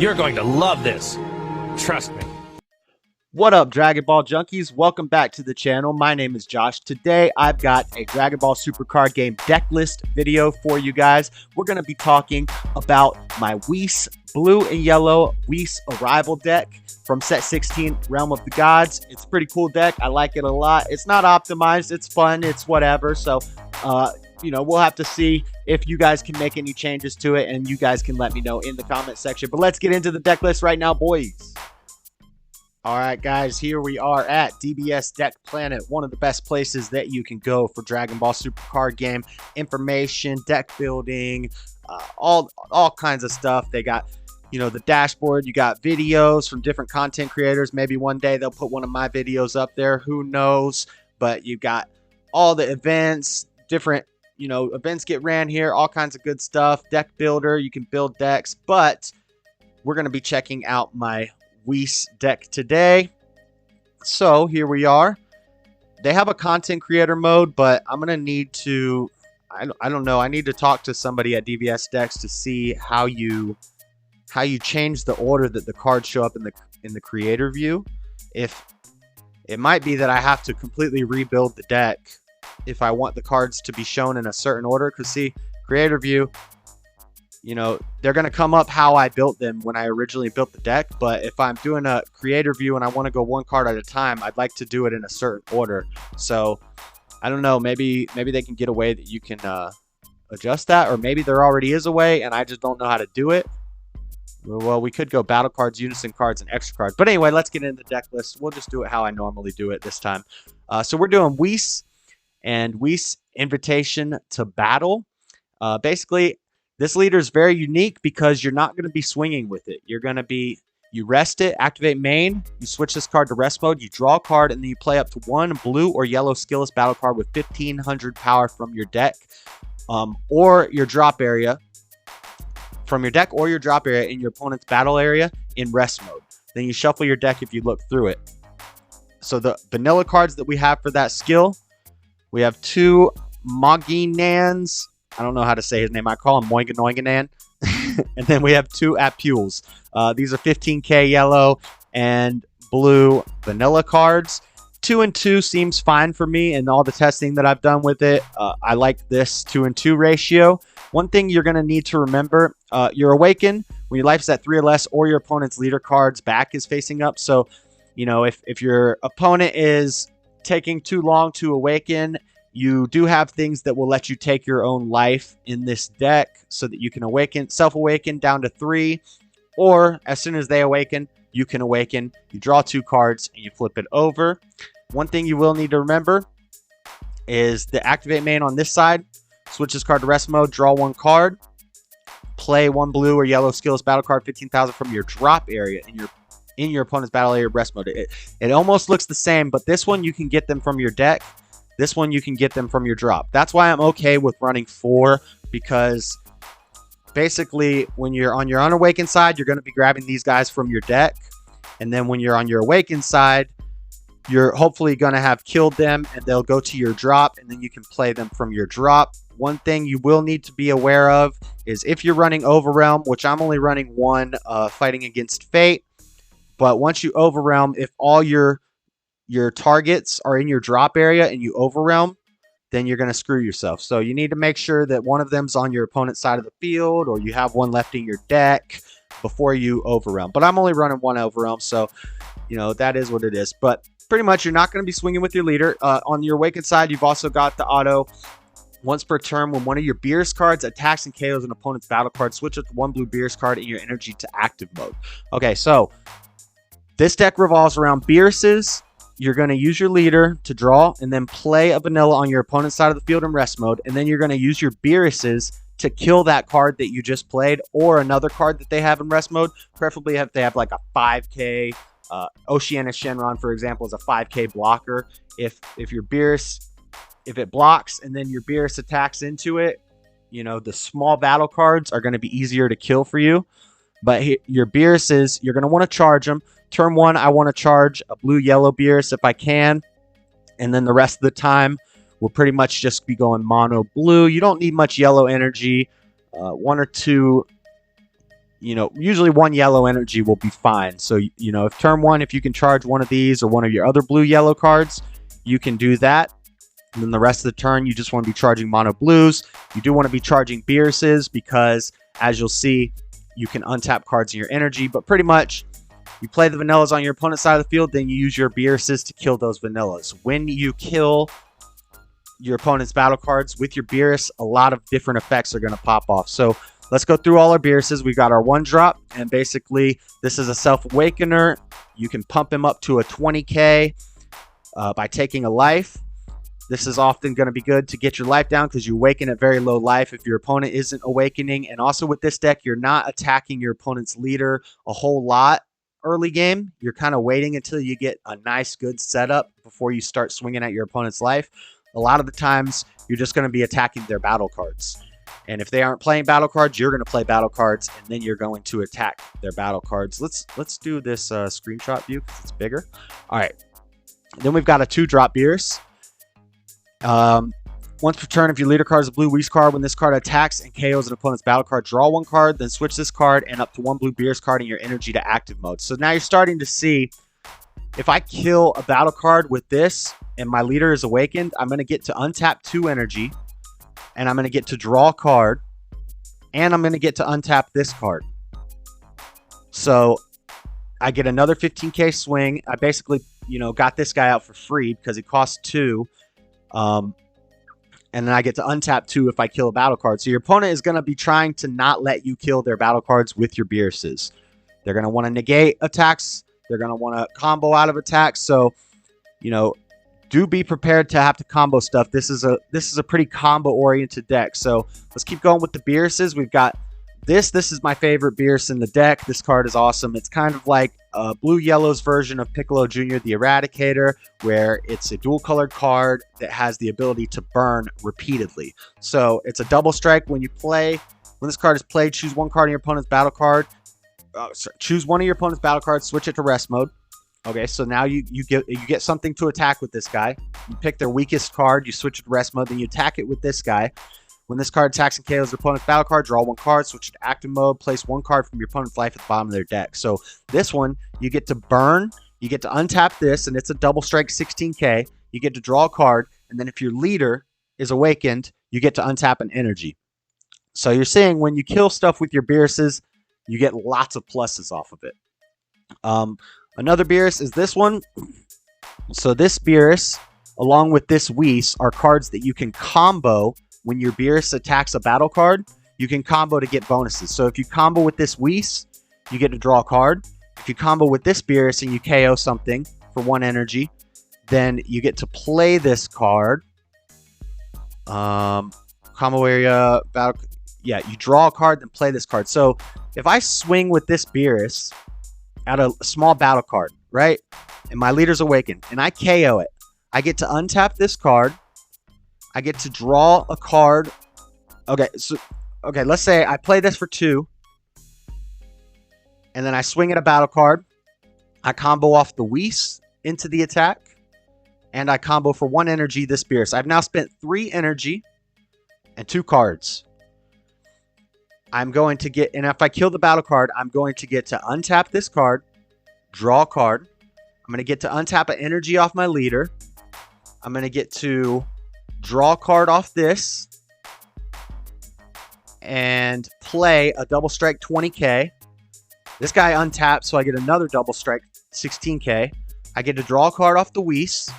You're going to love this. Trust me. What up, Dragon Ball junkies? Welcome back to the channel. My name is Josh. Today, I've got a Dragon Ball Super Card Game deck list video for you guys. We're going to be talking about my Whis blue and yellow Whis Arrival deck from set 16, Realm of the Gods. It's a pretty cool deck. I like it a lot. It's not optimized. It's fun. It's whatever. So, we'll have to see if you guys can make any changes to it, and you guys can let me know in the comment section. But let's get into the deck list right now, boys. All right, guys, here we are at DBS Deck Planet, one of the best places that you can go for Dragon Ball Super Card Game information, deck building, all kinds of stuff. They got, the dashboard. You got videos from different content creators. Maybe one day they'll put one of my videos up there. Who knows? But you got all the events, different, events get ran here, all kinds of good stuff. Deck builder, you can build decks, but we're going to be checking out my Whis deck today. So here we are. They have a content creator mode, but I'm gonna need to I don't know, I need to talk to somebody at DBS Decks to see how you change the order that the cards show up in the creator view. If it might be that I have to completely rebuild the deck if I want the cards to be shown in a certain order, because see, creator view, they're going to come up how I built them when I originally built the deck. But if I'm doing a creator view and I want to go one card at a time, I'd like to do it in a certain order. So I don't know, maybe they can get a way that you can adjust that, or maybe there already is a way and I just don't know how to do it. Well, we could go battle cards, unison cards, and extra cards. But anyway, let's get into the deck list. We'll just do it how I normally do it this time. So we're doing Whis and Whis Invitation to Battle. Basically, this leader is very unique because you're not going to be swinging with it. You're going to be, you rest it, activate main, you switch this card to rest mode, you draw a card, and then you play up to one blue or yellow skillless battle card with 1500 power from your deck or your drop area, from your deck or your drop area in your opponent's battle area in rest mode. Then you shuffle your deck if you look through it. So the vanilla cards that we have for that skill, we have two Moginans. I don't know how to say his name. I call him Moinganoinganan. And then we have two Apules. These are 15k yellow and blue vanilla cards. 2 and 2 seems fine for me in all the testing that I've done with it. I like this 2 and 2 ratio. One thing you're going to need to remember, your Awaken, when your life is at 3 or less, or your opponent's leader card's back is facing up. So, if your opponent is taking too long to Awaken, you do have things that will let you take your own life in this deck so that you can self-awaken down to 3, or as soon as they awaken, you can awaken. You draw 2 cards and you flip it over. One thing you will need to remember is the activate main on this side. Switch this card to rest mode, draw 1 card, play 1 blue or yellow skillless battle card, 15,000 from your drop area in your opponent's battle area rest mode. It almost looks the same, but this one you can get them from your deck. This one you can get them from your drop. That's why I'm okay with running 4, because basically when you're on your unawakened side, you're going to be grabbing these guys from your deck. And then when you're on your awakened side, you're hopefully going to have killed them and they'll go to your drop, and then you can play them from your drop. One thing you will need to be aware of is if you're running Overrealm, which I'm only running 1 fighting against Fate. But once you Overrealm, if all your targets are in your drop area and you Overrealm, then you're going to screw yourself. So you need to make sure that one of them's on your opponent's side of the field, or you have one left in your deck before you Overrealm. But I'm only running 1 Overrealm, so that is what it is. But pretty much you're not going to be swinging with your leader. On your awakened side, you've also got the auto once per turn when one of your Beerus cards attacks and KOs an opponent's battle card, switch it to 1 blue Beerus card in your energy to active mode. Okay, so this deck revolves around Beeruses. You're going to use your leader to draw and then play a vanilla on your opponent's side of the field in rest mode. And then you're going to use your Beeruses to kill that card that you just played, or another card that they have in rest mode. Preferably if they have like a 5k. Oceana Shenron, for example, is a 5k blocker. If your Beerus, if it blocks and then your Beerus attacks into it, the small battle cards are going to be easier to kill for you. But your Beeruses, you're going to want to charge them. Turn 1, I want to charge a blue-yellow Beerus if I can. And then the rest of the time, we'll pretty much just be going mono blue. You don't need much yellow energy. 1 or 2 usually one yellow energy will be fine. So, if turn one, if you can charge one of these or one of your other blue-yellow cards, you can do that. And then the rest of the turn, you just want to be charging mono blues. You do want to be charging Beeruses because, as you'll see, you can untap cards in your energy. But pretty much, you play the vanillas on your opponent's side of the field, then you use your Beeruses to kill those vanillas. When you kill your opponent's battle cards with your Beerus, a lot of different effects are going to pop off. So let's go through all our Beeruses. We've got our 1-drop, and basically this is a Self-Awakener. You can pump him up to a 20k by taking a life. This is often going to be good to get your life down because you awaken at very low life if your opponent isn't awakening. And also with this deck, you're not attacking your opponent's leader a whole lot early game. You're kind of waiting until you get a nice, good setup before you start swinging at your opponent's life. A lot of the times, you're just going to be attacking their battle cards. And if they aren't playing battle cards, you're going to play battle cards, and then you're going to attack their battle cards. Let's do this screenshot view because it's bigger. All right. Then we've got a 2-drop Beerus. Once per turn, if your leader card is a blue Whis card, when this card attacks and KOs an opponent's battle card, draw 1 card, then switch this card and up to 1 blue Beerus card in your energy to active mode. So now you're starting to see, if I kill a battle card with this and my leader is awakened, I'm going to get to untap 2 energy, and I'm going to get to draw a card, and I'm going to get to untap this card. So I get another 15k swing. I basically, got this guy out for free because he costs 2. And then I get to untap 2 if I kill a battle card. So your opponent is going to be trying to not let you kill their battle cards with your Beeruses. They're going to want to negate attacks. They're going to want to combo out of attacks. So, do be prepared to have to combo stuff. This is a pretty combo-oriented deck. So let's keep going with the Beeruses. We've got this. This is my favorite Beerus in the deck. This card is awesome. It's kind of like Blue-Yellow's version of Piccolo Jr. the Eradicator, where it's a dual-colored card that has the ability to burn repeatedly. So it's a double strike. When this card is played, choose 1 card in your opponent's battle card. Choose one of your opponent's battle cards, switch it to rest mode. Okay, so now you get something to attack with this guy. You pick their weakest card, you switch it to rest mode, then you attack it with this guy. When this card attacks and KOs the opponent's battle card, draw 1 card, switch it to active mode, place 1 card from your opponent's life at the bottom of their deck. So this one, you get to burn, you get to untap this, and it's a double strike 16k. You get to draw a card, and then if your leader is awakened, you get to untap an energy. So you're seeing when you kill stuff with your Beeruses, you get lots of pluses off of it. Another Beerus is this one. So this Beerus, along with this Whis, are cards that you can combo when your Beerus attacks a battle card. You can combo to get bonuses. So if you combo with this Whis, you get to draw a card. If you combo with this Beerus and you KO something for 1 energy, then you get to play this card. Combo area, battle. Yeah, you draw a card, then play this card. So if I swing with this Beerus at a small battle card, right? And my leader's awakened, and I KO it. I get to untap this card. I get to draw a card. Okay, let's say I play this for 2. And then I swing at a battle card. I combo off the Whis into the attack. And I combo for 1 energy this Beerus. I've now spent 3 energy and 2 cards. I'm going to get, and if I kill the battle card, I'm going to get to untap this card, draw a card. I'm going to get to untap an energy off my leader. I'm going to get to draw a card off this and play a double strike 20k. This guy untaps, so I get another double strike 16k. I get to draw a card off the Whis.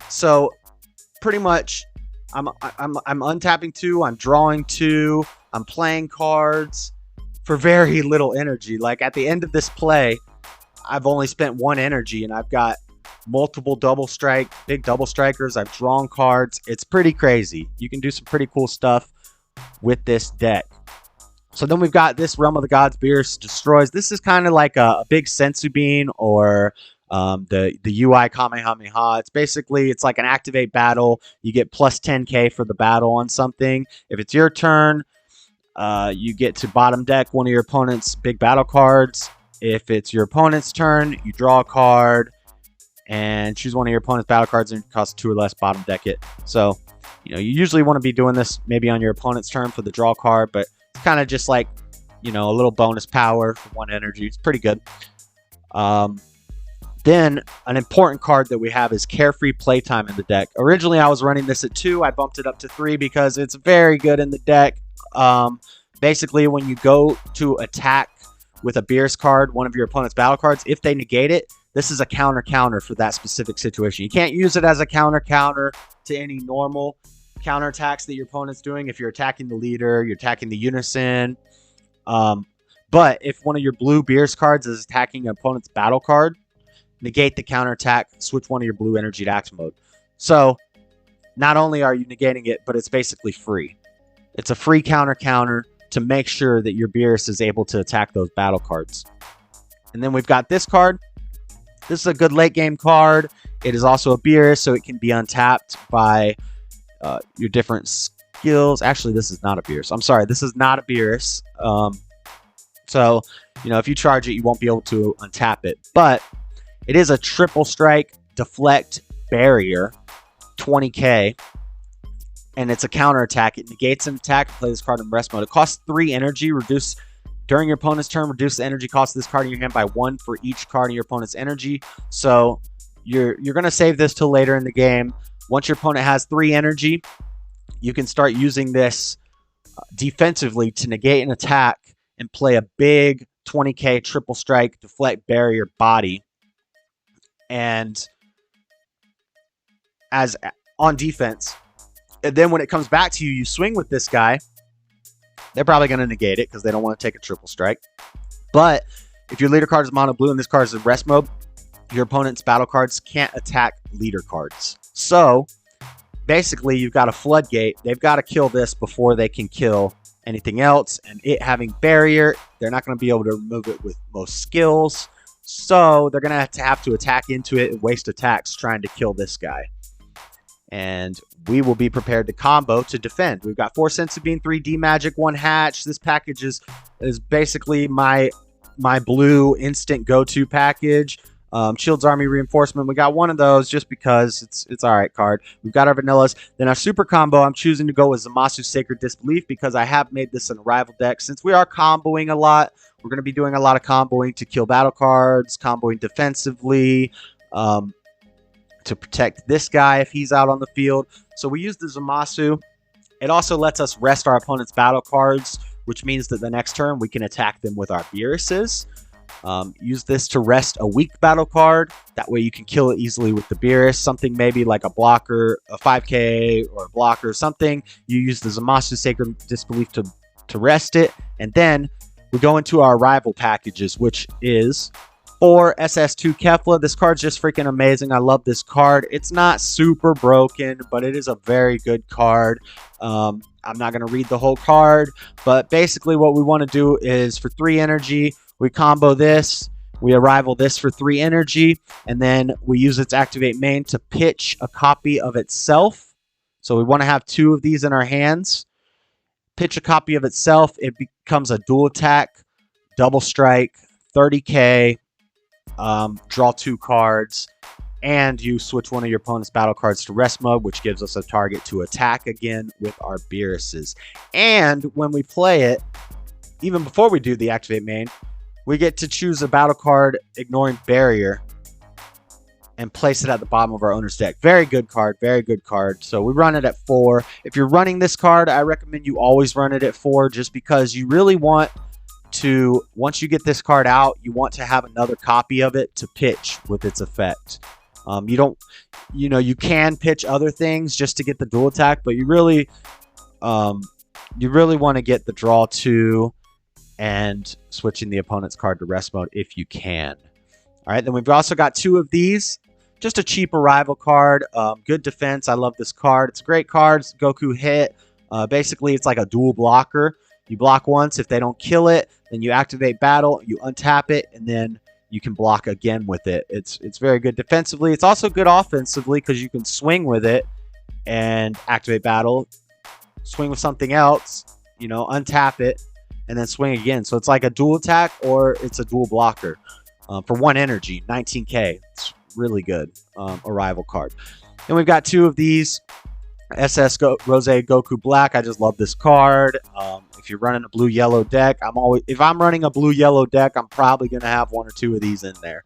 So pretty much I'm untapping 2, I'm drawing 2, I'm playing cards for very little energy. Like at the end of this play, I've only spent 1 energy and I've got multiple big double strikers. I've drawn cards. It's pretty crazy. You can do some pretty cool stuff with this deck. So then we've got this Realm of the Gods Beerus Destroys. This is kind of like a big Sensu Bean or the UI Kamehameha. It's like an activate battle. You get plus 10k for the battle on something. If it's your turn, you get to bottom deck one of your opponent's big battle cards. If it's your opponent's turn, you draw a card and choose one of your opponent's battle cards and it costs 2 or less, bottom deck it. So, you usually want to be doing this maybe on your opponent's turn for the draw card, but it's kind of just like you know, a little bonus power for 1 energy. It's pretty good. Then an important card that we have is Carefree Playtime in the deck. Originally, I was running this at 2. I bumped it up to 3 because it's very good in the deck. Basically, when you go to attack with a Beerus card, one of your opponent's battle cards, if they negate it, this is a counter for that specific situation. You can't use it as a counter to any normal counterattacks that your opponent's doing. If you're attacking the leader, you're attacking the unison. But if one of your blue Beerus cards is attacking an opponent's battle card, negate the counterattack, switch one of your blue energy to action mode. So not only are you negating it, but it's basically free. It's a free counter to make sure that your Beerus is able to attack those battle cards. And then we've got this card. This is a good late game card. It is also a Beerus, so it can be untapped by your different skills. Actually, this is not a Beerus. I'm sorry, this is not a Beerus. So, you know, if you charge it, you won't be able to untap it. But it is a triple strike, deflect, barrier, 20k. And it's a counterattack. It negates an attack. Play this card in rest mode. It costs 3 energy. Reduce during your opponent's turn. Reduce the energy cost of this card in your hand by 1 for each card in your opponent's energy. So you're gonna save this till later in the game. Once your opponent has 3 energy, you can start using this defensively to negate an attack and play a big 20k triple strike, deflect, barrier, body. And as on defense. And then when it comes back to you, you swing with this guy. They're probably going to negate it because they don't want to take a triple strike. But if your leader card is mono blue and this card is in rest mode, your opponent's battle cards can't attack leader cards. So basically, you've got a floodgate. They've got to kill this before they can kill anything else. And it having barrier, they're not going to be able to remove it with most skills. So they're going to have to attack into it and waste attacks trying to kill this guy. And we will be prepared to combo to defend. We've got 4 Sense of Being, 3 D Magic, 1 Hatch. This package is basically my blue instant go-to package. Shield's Army Reinforcement. We got one of those just because it's all right card. We've got our vanillas. Then our super combo, I'm choosing to go with Zamasu's Sacred Disbelief because I have made this an arrival deck. Since we are comboing a lot, we're going to be doing a lot of comboing to kill battle cards, comboing defensively, to protect this guy if he's out on the field. So we use the Zamasu. It also lets us rest our opponent's battle cards, which means that the next turn we can attack them with our Beeruses. Use this to rest a weak battle card. That way you can kill it easily with the Beerus. Something maybe like a blocker, a 5k or a blocker or something. You use the Zamasu Sacred Disbelief to rest it. And then we go into our rival packages, which is 4 SS2 Kefla. This card's just freaking amazing. I love this card. It's not super broken, but it is a very good card. I'm not going to read the whole card, but basically what we want to do is for 3 energy, we combo this, we arrival this for 3 energy, and then we use its activate main to pitch a copy of itself. So we want to have 2 of these in our hands. Pitch a copy of itself. It becomes a dual attack, double strike, 30k. Draw 2 cards, and you switch one of your opponent's battle cards to rest mode, which gives us a target to attack again with our Beeruses. And when we play it, even before we do the activate main, we get to choose a battle card ignoring barrier and place it at the bottom of our owner's deck. Very good card, very good card. So we run it at 4. If you're running this card, I recommend you always run it at 4 just because you really want to, once you get this card out, you want to have another copy of it to pitch with its effect. You can pitch other things just to get the dual attack, but you really want to get the draw 2 and switching the opponent's card to rest mode if you can. All right, then we've also got 2 of these. Just a cheap arrival card. Good defense. I love this card. It's a great card. It's Goku hit. Basically, it's like a dual blocker. You block once. If they don't kill it, then you activate battle, you untap it, and then you can block again with it. It's very good defensively. It's also good offensively because you can swing with it and activate battle, swing with something else, untap it, and then swing again. So it's like a dual attack or it's a dual blocker for 1 energy, 19k. It's really good arrival card. And we've got 2 of these. Rose Goku Black. I just love this card. If you're running a blue-yellow deck, if I'm running a blue-yellow deck, I'm probably gonna have 1 or 2 of these in there.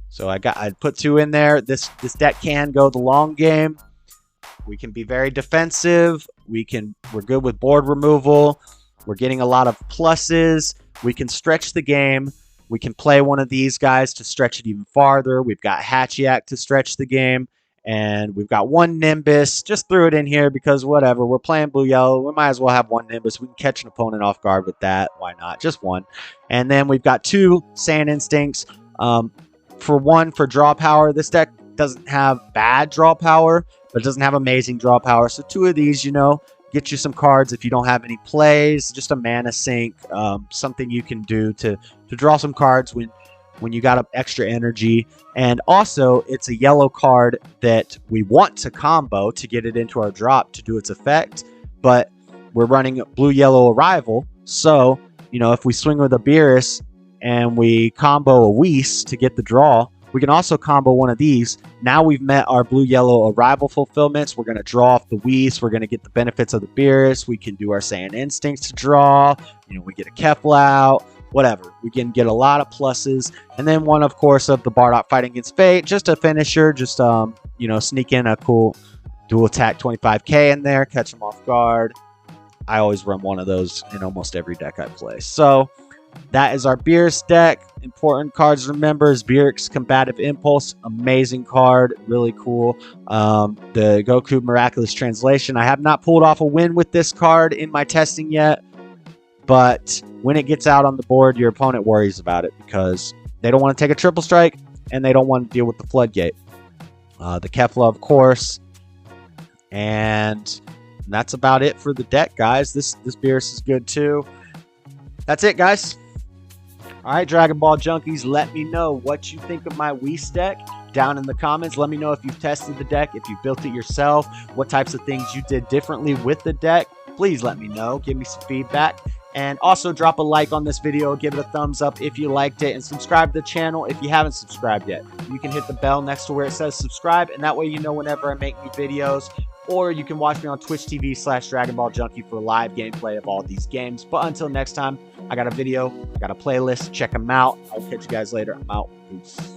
So I put 2 in there. This deck can go the long game. We can be very defensive. We're good with board removal. We're getting a lot of pluses. We can stretch the game. We can play one of these guys to stretch it even farther. We've got Hatchiyak to stretch the game. And we've got 1 Nimbus. Just threw it in here because whatever. We're playing blue-yellow. We might as well have 1 Nimbus. We can catch an opponent off guard with that. Why not? Just 1. And then we've got 2 Sand Instincts. For 1, for draw power. This deck doesn't have bad draw power, but it doesn't have amazing draw power. So 2 of these, get you some cards if you don't have any plays. Just a mana sink. Something you can do to draw some cards when you got extra energy. And also, it's a yellow card that we want to combo to get it into our drop to do its effect. But we're running blue-yellow Arrival. So, if we swing with a Beerus and we combo a Whis to get the draw, we can also combo one of these. Now we've met our blue-yellow Arrival fulfillments. We're going to draw off the Whis. We're going to get the benefits of the Beerus. We can do our Sand Instincts to draw. We get a Kefla out. Whatever. We can get a lot of pluses. And then 1, of course, of the Bardock Fighting Against Fate. Just a finisher. Just, sneak in a cool dual attack 25k in there. Catch them off guard. I always run 1 of those in almost every deck I play. So that is our Beerus deck. Important cards to remember is Beerus Combative Impulse. Amazing card. Really cool. The Goku Miraculous Translation. I have not pulled off a win with this card in my testing yet. But when it gets out on the board, your opponent worries about it because they don't want to take a triple strike and they don't want to deal with the floodgate. The Kefla, of course. And that's about it for the deck, guys. This Beerus is good too. That's it, guys. All right, Dragon Ball Junkies, let me know what you think of my Whis deck down in the comments. Let me know if you've tested the deck, if you built it yourself, what types of things you did differently with the deck. Please let me know. Give me some feedback. And also drop a like on this video, give it a thumbs up if you liked it, and subscribe to the channel if you haven't subscribed yet. You can hit the bell next to where it says subscribe, and that way you know whenever I make new videos. Or you can watch me on Twitch TV/DragonBallJunkie for live gameplay of all these games. But until next time, I got a video, I got a playlist, check them out. I'll catch you guys later. I'm out. Peace.